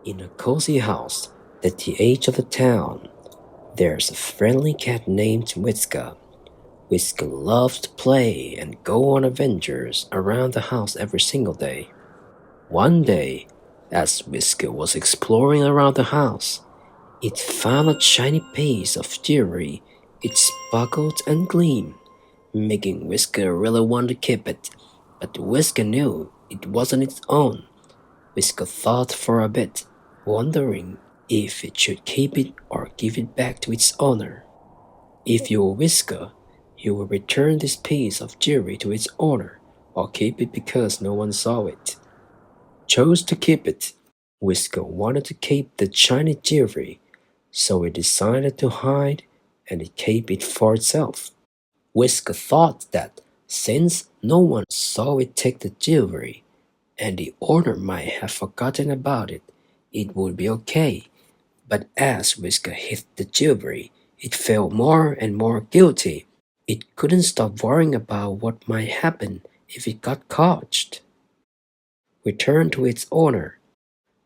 In a cozy house at the edge of the town, there's a friendly cat named Whisker. Whisker loves to play and go on adventures around the house every single day. One day, as Whisker was exploring around the house, it found a shiny piece of jewelry. It sparkled and gleamed, making Whisker really want to keep it. But Whisker knew it wasn't its own. Whisker thought for a bit, wondering if it should keep it or give it back to its owner. If you were Whisker, you would return this piece of jewelry to its owner or keep it because no one saw it. Chose to keep it. Whisker wanted to keep the shiny jewelry, so he decided to hide and keep it for itself. Whisker thought that since no one saw it take the jewelry, and the owner might have forgotten about it, it would be okay. But as Whisker hid the jewelry, it felt more and more guilty. It couldn't stop worrying about what might happen if it got caught. Returned to its owner.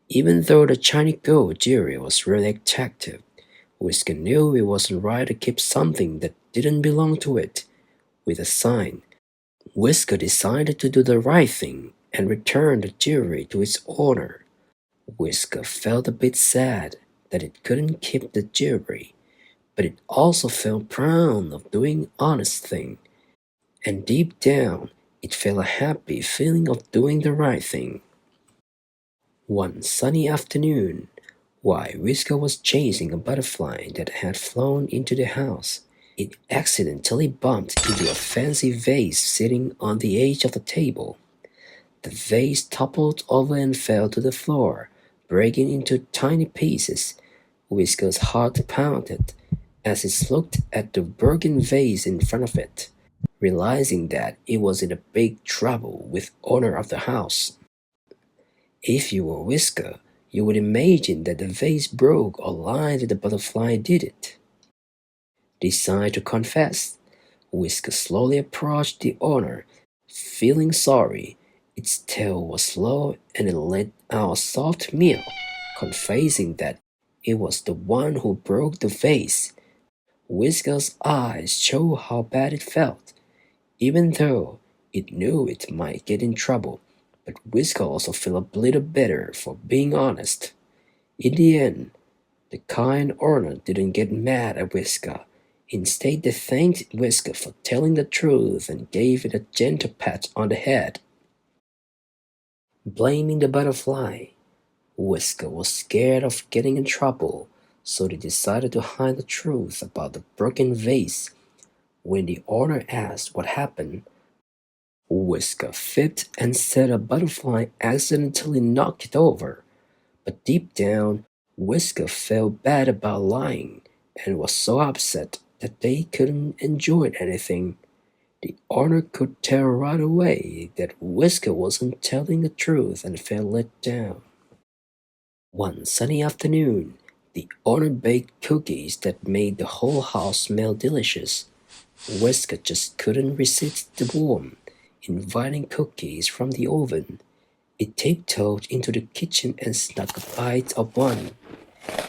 Even though the shiny gold jewelry was really attractive, Whisker knew it wasn't right to keep something that didn't belong to it. With a sign, Whisker decided to do the right thing and return the jewelry to its owner. Whisker felt a bit sad that it couldn't keep the jewelry, but it also felt proud of doing honest thing, and deep down it felt a happy feeling of doing the right thing. One sunny afternoon, while Whisker was chasing a butterfly that had flown into the house, it accidentally bumped into a fancy vase sitting on the edge of the table. The vase toppled over and fell to the floor, breaking into tiny pieces. Whisker's heart pounded as it looked at the broken vase in front of it, realizing that it was in a big trouble with owner of the house. If you were Whisker, you would imagine that the vase broke or lied that the butterfly did it. Decide to confess. Whisker slowly approached the owner, feeling sorry. Its tail was low and it let out a soft meow, confessing that it was the one who broke the vase. Whisker's eyes showed how bad it felt, even though it knew it might get in trouble. But Whisker also felt a little better for being honest. In the end, the kind owner didn't get mad at Whisker. Instead, they thanked Whisker for telling the truth and gave it a gentle pat on the head. Blaming the butterfly, Whisker was scared of getting in trouble, so they decided to hide the truth about the broken vase. When the owner asked what happened, Whisker fibbed and said a butterfly accidentally knocked it over. But deep down, Whisker felt bad about lying and was so upset that they couldn't enjoy anything. The owner could tell right away that Whisker wasn't telling the truth and felt let down. One sunny afternoon, the owner baked cookies that made the whole house smell delicious. Whisker just couldn't resist the warmth, inviting cookies from the oven. It tiptoed into the kitchen and snuck a bite of one.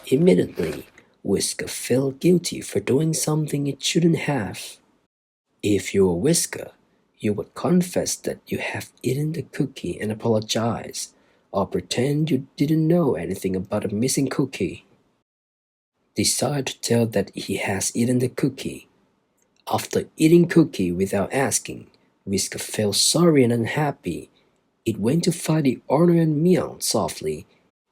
Immediately, Whisker felt guilty for doing something it shouldn't have. If you were Whisker, you would confess that you have eaten the cookie and apologize, or pretend you didn't know anything about a missing cookie. Decide to tell that he has eaten the cookie. After eating cookie without asking, Whisker felt sorry and unhappy. It went to find the owner and meowed softly,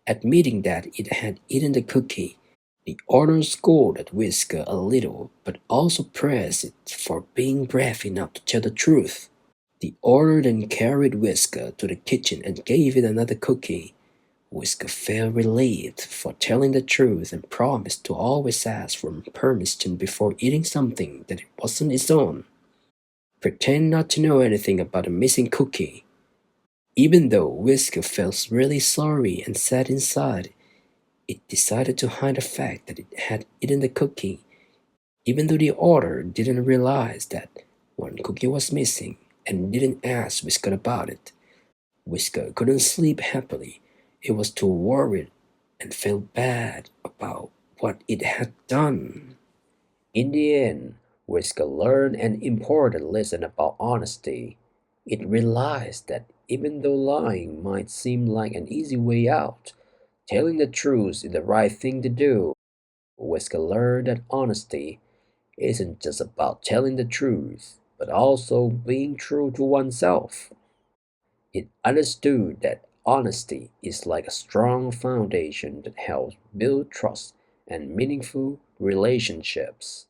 admitting that it had eaten the cookie. The owner scolded Whisker a little, but also praised it for being brave enough to tell the truth. The owner then carried Whisker to the kitchen and gave it another cookie. Whisker felt relieved for telling the truth and promised to always ask for permission before eating something that wasn't his own. Pretend not to know anything about the missing cookie. Even though Whisker felt really sorry and sad inside, it decided to hide the fact that it had eaten the cookie. Even though the owner didn't realize that one cookie was missing and didn't ask Whisker about it, Whisker couldn't sleep happily. It was too worried and felt bad about what it had done. In the end, Whisker learned an important lesson about honesty. It realized that even though lying might seem like an easy way out, telling the truth is the right thing to do. Whisker learned that honesty isn't just about telling the truth, but also being true to oneself. It understood that honesty is like a strong foundation that helps build trust and meaningful relationships.